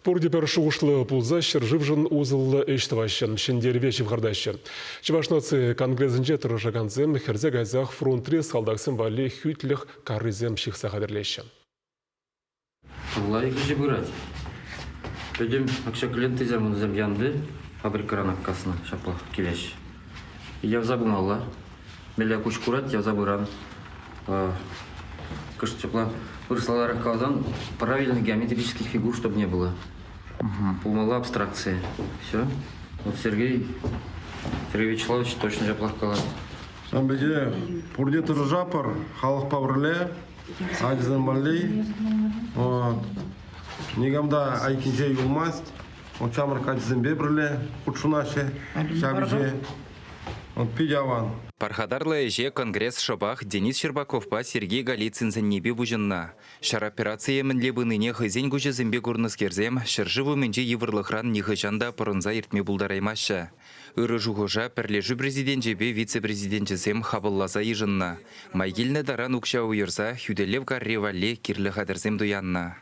Пурдипер шуғышлы пулза шыржывжын узылы эштівашын, шендерве чевғардашын. Чевашнацы конгрессінже тұрышаганзем херзе газах фронтре салдақсын вали хүтліх карризем шықса қадырлеші. Лайк же бырать. Пойдем, акша клиенты зам янды, фабрикаран аккасына шаплах келеш. Я забумала. Меля куш курат, я забыран. Кыш чапла вырыслалар калдан правильных геометрических фигур, чтобы не было. Помала абстракции. Все. Вот Сергей Вячеславович точно жаплах калат. Самбеде пурде жапар, халық паврле, айдызын балли. Вот. Негамда айкинже юлмаст. Он чамар кадзын бебрле, худшунаше, шабиже. Вот пидяван. Пархадарлы эже конгресс шабах Денис Щербаковпа Сергей Голицын зеннебе бужынна. Шар операция мінлебі ныне хызен гүжі зімбе көрнескерзем, шыржывы менже евырлықран нехыжанда пырынза ертме бұлдараймашы. Үрі жуғыжа пірлежі президент жебе вице-президент жезем хабыллаза ежынна. Майгелні даран ұқша уйырса, хүделев гарревале кирлі қадырзем дуянна.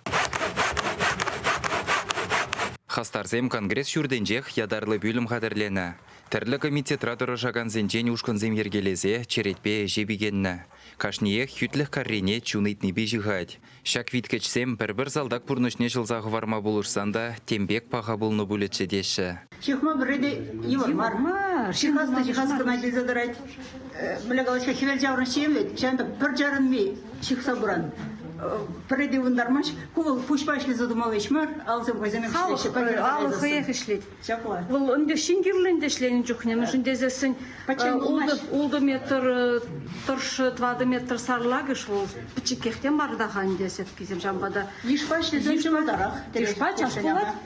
Хастарзем конгресс жүрденжех ядарлы бөлім қадырлені. Тәрлі комитет радыры жаған зенжен ұшқынзем ергелезе черетпе жебегенні. Кашниех хүтліх каррене чунытны бежігад. Шак виткечсем бір залдақ пұрнышне жылзағы варма болырсанда тембек паға болны бөлетші деші. Чехма бірді евар. Чихасты кынайды задарать. Млегалачка хевел жаврын шемет, чанда бір жарын ме чихса бұран. Бірді ұндармаш, кувал пушпашли задумалыш мар, алзым көземен ішлеші. Алы қияқ ішлет. Бұл үнді шенгерлінде ішлейін жүхнемі жүндезесін ұлды метр, тұршы 2 метр сарлагыш ол пічіккехтен бардаған десет кезем жамбада. Ешпашли зөмшімалдарақ. Ешпач ашқолат.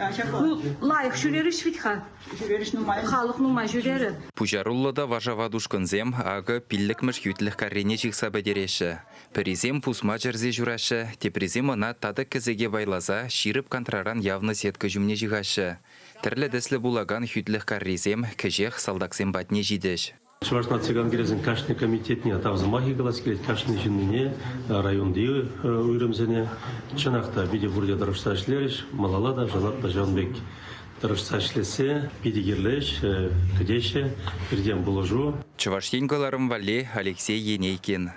Лайық жүрері швитха. Халық нумай жүрері. Пужаруллада важавадушкынзем ағы піллікміш хүтліх каррене жықса бәдереші. Перезем пусма жерзе жүраші, тепрезем она тады кізеге байлаза, ширып контраран явны сеткі жүмне жиғашы. Тірлі дәслі булаган хүтліх каррезем, кіжех салдақсем батне жидеш. Чувашнацы конгрессин кашный комитетне тавзымахи галаскелет кашный жинныне районды уйрымзене чынақта биде бурде дұрышса ішлеріш, малалада жанатта жанбек дұрышса ішлесе, бидегерлеш, кедеше, бірден бұлыжу. Чуваш енгаларым вале Алексей Енейкин.